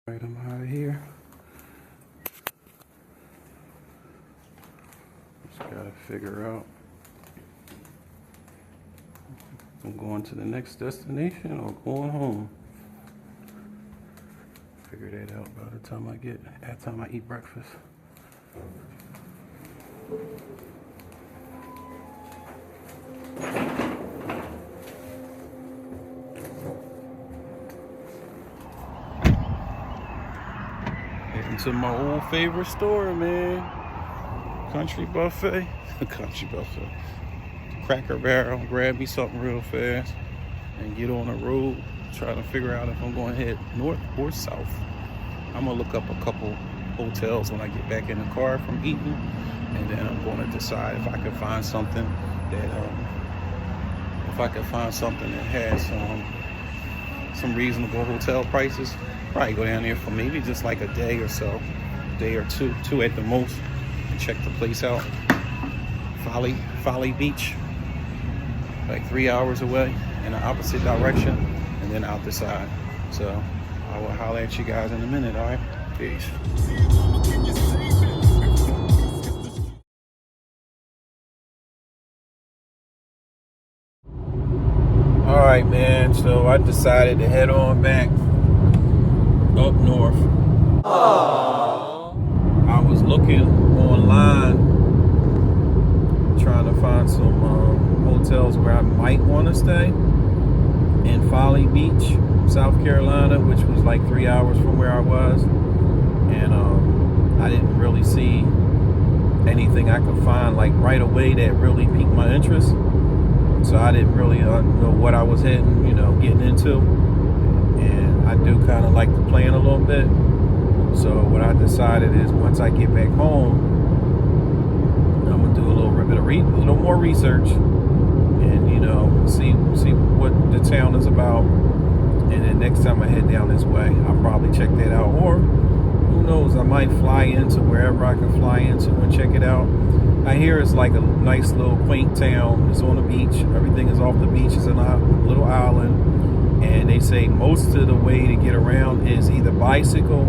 Right, I'm out of here. Just gotta figure out if I'm going to the next destination or going home. Figure that out by the time I eat breakfast. Heading to my old favorite store, man. Country Buffet. Country Buffet. Cracker Barrel. Grab me something real fast and get on the road. Trying to figure out if I'm going to head north or south. I'm going to look up a couple hotels when I get back in the car from eating. And then I'm going to decide if I can find something that has some reasonable hotel prices. Probably go down there for maybe just like a day or so, day or two at the most, and check the place out. Folly Beach, like 3 hours away in the opposite direction, and then I'll decide. So I will holler at you guys in a minute. All right, peace. All right, man. So I decided to head on back up north. Aww. I was looking online, trying to find some hotels where I might want to stay in Folly Beach, South Carolina, which was like 3 hours from where I was, and I didn't really see anything I could find like right away that really piqued my interest. So I didn't really know what I was getting into. And I do kind of like to plan a little bit. So what I decided is once I get back home, I'm gonna do a little more research, and see what the town is about. And then next time I head down this way, I'll probably check that out. Or who knows, I might fly into wherever I can fly into and check it out. I hear it's like a nice little quaint town. It's on the beach. Everything is off the beach. It's a little island. And they say most of the way to get around is either bicycle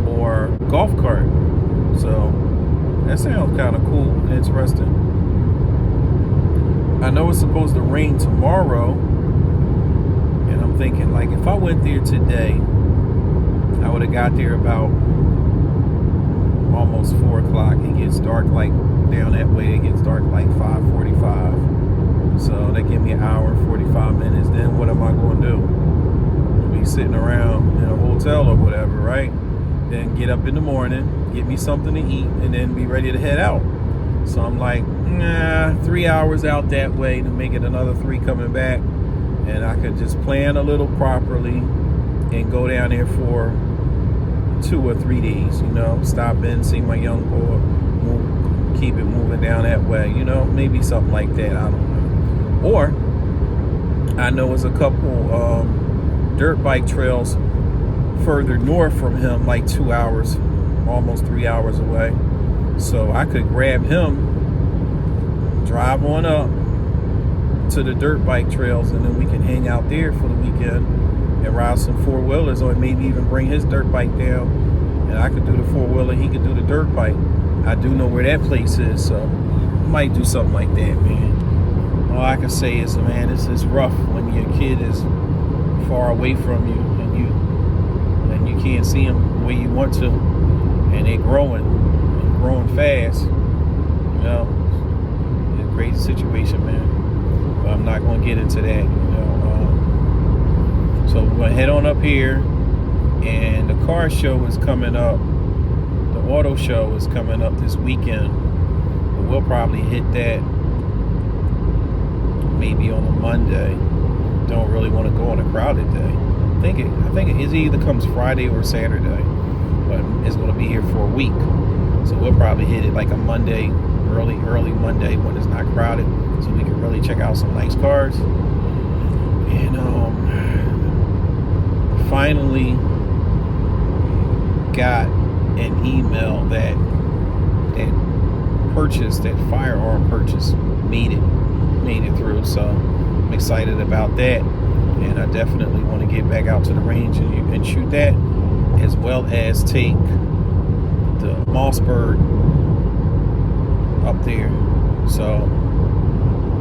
or golf cart. So that sounds kind of cool and interesting. I know it's supposed to rain tomorrow. And I'm thinking, like, if I went there today, I would have got there about almost 4 o'clock. It gets dark like down that way. It gets dark like 5:45. So they give me an hour and 45 minutes. Then what am I going to do? I'll be sitting around in a hotel or whatever, right? Then get up in the morning, get me something to eat, and then be ready to head out. So I'm like, 3 hours out that way to make it another 3 coming back. And I could just plan a little properly and go down there for 2 or 3 days, stop in, see my young boy, keep it moving down that way, maybe something like that. I don't know. Or I know there's a couple dirt bike trails further north from him, like 2 hours, almost 3 hours away. So I could grab him, drive on up to the dirt bike trails, and then we can hang out there for the weekend and ride some 4-wheelers, or maybe even bring his dirt bike down, and I could do the 4-wheeler, he could do the dirt bike. I do know where that place is, so I might do something like that, man. All I can say is, man, this is rough when your kid is far away from you and you can't see them the way you want to, and they're growing fast. It's a crazy situation, man. But I'm not going to get into that. So we're going to head on up here, and the car show is coming up. The auto show is coming up this weekend. We'll probably hit that maybe on a Monday. Don't really want to go on a crowded day. I think it either comes Friday or Saturday, but it's going to be here for a week. So we'll probably hit it like a Monday, early Monday when it's not crowded, so we can really check out some nice cars. And finally got an email that firearm purchase made it through. So I'm excited about that, and I definitely want to get back out to the range and shoot that. as well as take the Mossberg up there. So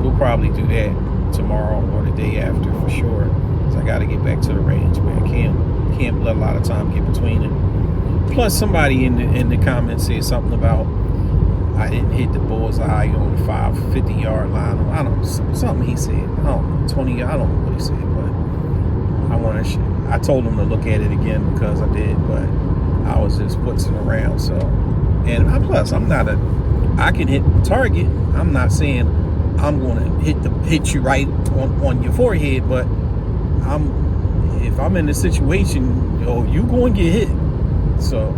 we'll probably do that tomorrow or the day after for sure. Cause I got to get back to the range, man. Can't let a lot of time get between it. Plus, somebody in the comments said something about I didn't hit the bullseye on the 50-yard line. I don't know, something he said. I don't know, 20. I don't know what he said, but I told him to look at it again because I did, but I was just putzing around. So, and plus, I can hit the target. I'm not saying I'm going to hit you right on your forehead, but if I'm in a situation, you going to get hit. So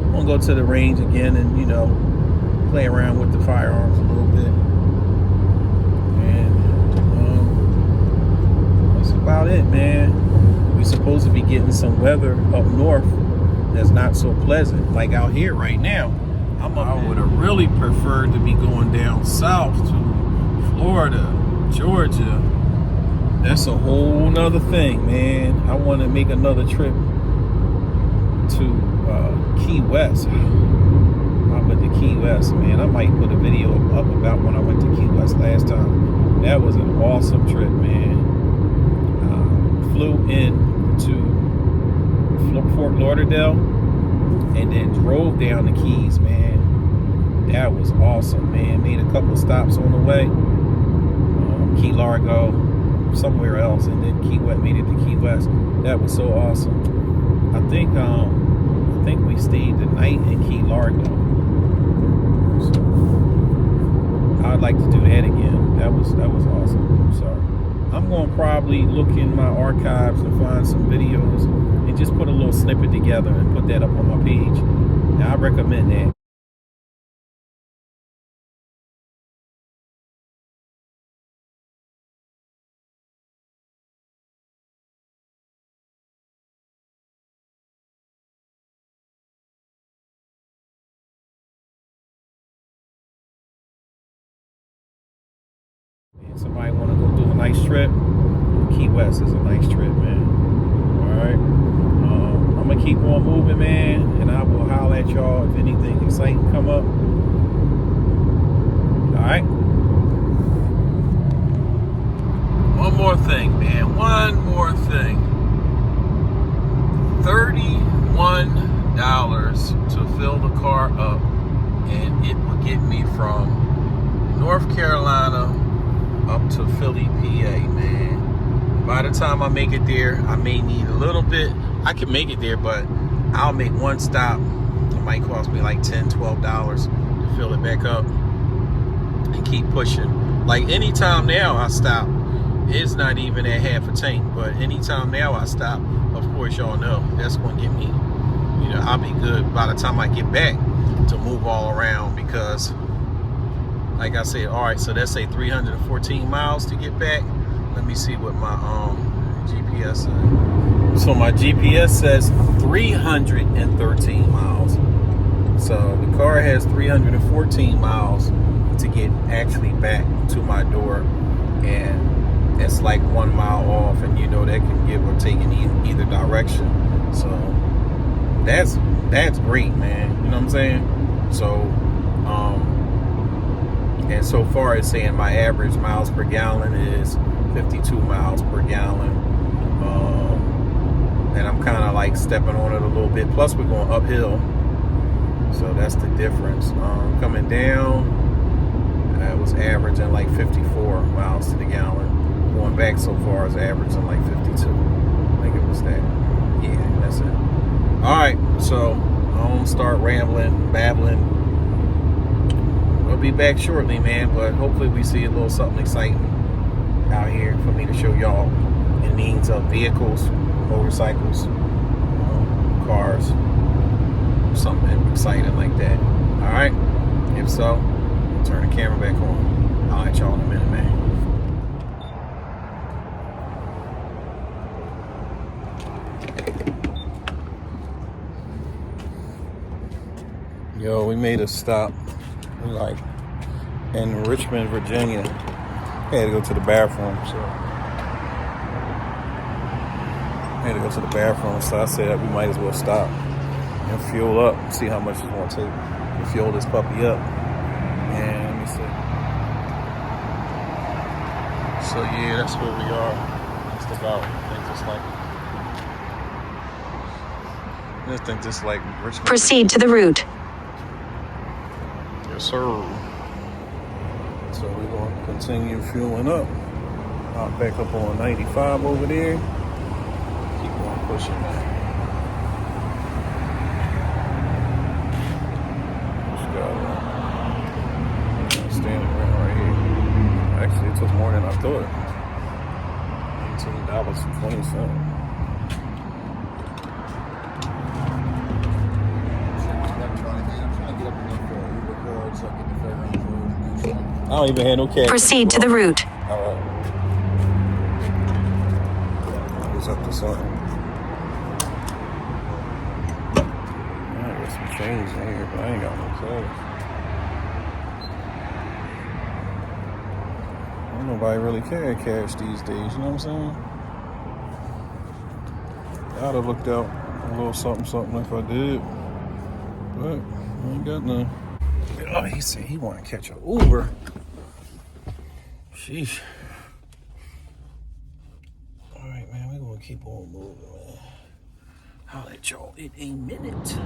I'm gonna go to the range again and play around with the firearms a little bit, and that's about it, man. We supposed to be getting some weather up north that's not so pleasant, like out here right now. I would have really preferred to be going down south to Florida, Georgia. That's a whole nother thing, man. I want to make another trip to Key West. I went to Key West, man. I might put a video up about when I went to Key West last time. That was an awesome trip, man. Flew into Fort Lauderdale and then drove down the Keys, man. That was awesome, man. Made a couple stops on the way. Key Largo, somewhere else, and then made it to Key West. That was so awesome. I think we stayed the night in Key Largo. So I'd like to do that again. That was awesome. So I'm gonna probably look in my archives and find some videos and just put a little snippet together and put that up on my page. Now I recommend that. Somebody want to go do a nice trip? Key West is a nice trip, man. All right. I'm gonna keep on moving, man, and I will holler at y'all if anything exciting come up. All right. One more thing, man. One more thing. $31 to fill the car up, and it will get me from North Carolina up to Philly, PA, man. By the time I make it there, I may need a little bit. I can make it there, but I'll make one stop. It might cost me like $10, $12 to fill it back up and keep pushing. Like anytime now I stop, it's not even at half a tank, but anytime now I stop, of course y'all know, that's gonna get me, I'll be good by the time I get back to move all around because like I said, all right, so that's say 314 miles to get back. Let me see what my GPS says. So my GPS says 313 miles. So the car has 314 miles to get actually back to my door, and it's like 1 mile off, and that can give or take in either direction. So that's great, man. You know what I'm saying? So and so far it's saying my average miles per gallon is 52 miles per gallon. And I'm kind of like stepping on it a little bit. Plus we're going uphill. So that's the difference. Coming down, I was averaging like 54 miles to the gallon. Going back so far is averaging like 52. I think it was that. Yeah, that's it. All right, so I don't start rambling, babbling. We'll be back shortly, man, but hopefully we see a little something exciting out here for me to show y'all in means of vehicles, motorcycles, cars, something exciting like that. All right, if so, I'll turn the camera back on. I'll let y'all in a minute, man. Yo, we made a stop. Like in Richmond, Virginia. I had to go to the bathroom, so had to go to the bathroom, so I said we might as well stop and fuel up, see how much it's going to take to fuel this puppy up. And let me see. So yeah, that's where we are. Just about. I think just like Richmond. Proceed to the route. Yes, sir. So we're going to continue fueling up. I'll back up on 95 over there. Keep on pushing that. Standing right here. Actually, it took more than I thought. $18.20. I don't even have no cash. Proceed to the route. All right. It's up to something. I got some change in here, but I ain't got no cash. Don't nobody really carry cash these days, you know what I'm saying? I'd have looked out a little something if I did. But I ain't got none. Oh, he said he want to catch an Uber. Sheesh. All right, man, we're going to keep on moving, man. I'll let y'all in a minute.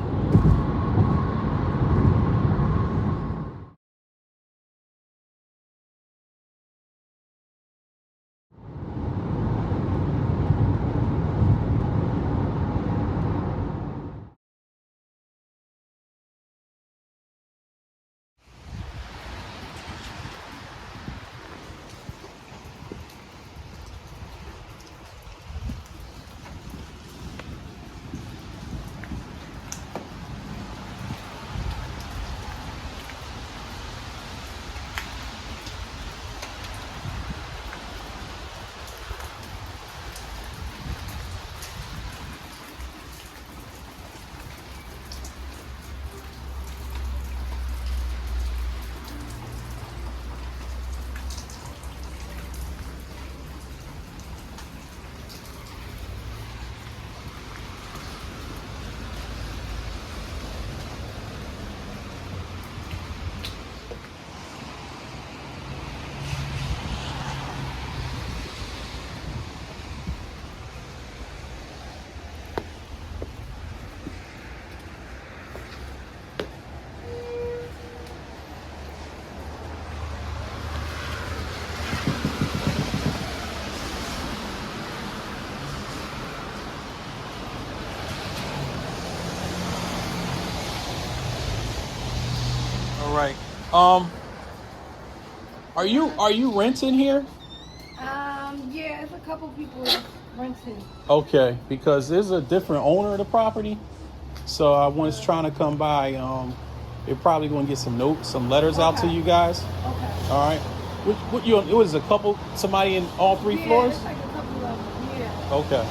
All right. Are you renting here? Yeah, it's a couple people renting. Okay, because there's a different owner of the property, so I was trying to come by. They're probably going to get some letters out to you guys. Okay. All right. It was a couple, somebody in all three floors. It's like a couple of them. Yeah. Okay.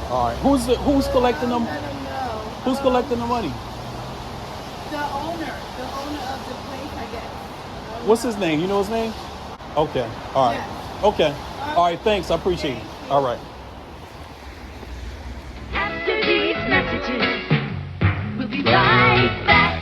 All right. Who's collecting them? I don't know. Who's collecting the money? The owner of the place, I guess. What's his name? You know his name? Okay. All right. Yes. Okay. All right. Thanks. I appreciate it. All right. After these messages, we'll be right back.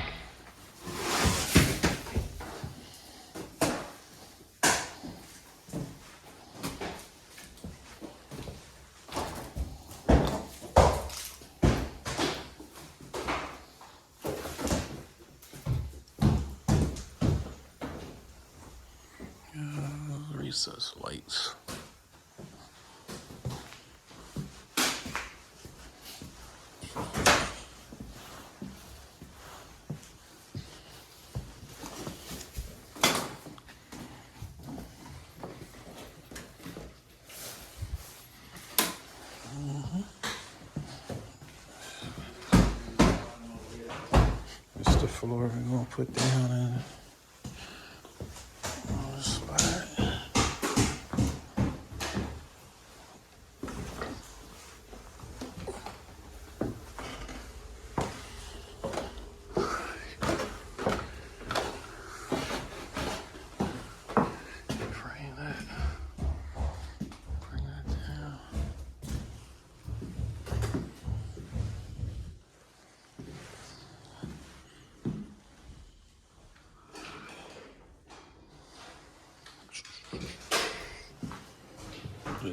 Recess lights. It's the floor we're gonna put down in.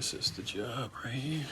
this is the job right here.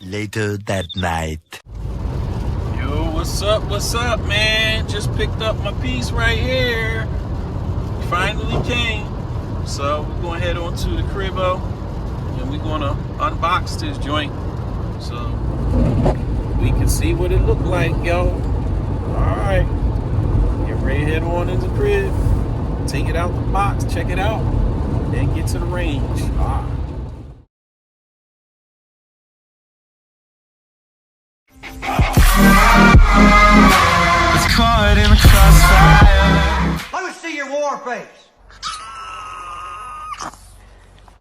Later that night. Yo, what's up, man? Just picked up my piece right here. Finally came. So we're gonna head on to the cribbo and we're gonna unbox this joint so we can see what it looked like, yo. Alright. Get ready to head on into the crib. Take it out the box, check it out, then get to the range. Alright. Caught in the crossfire. Let me see your war face.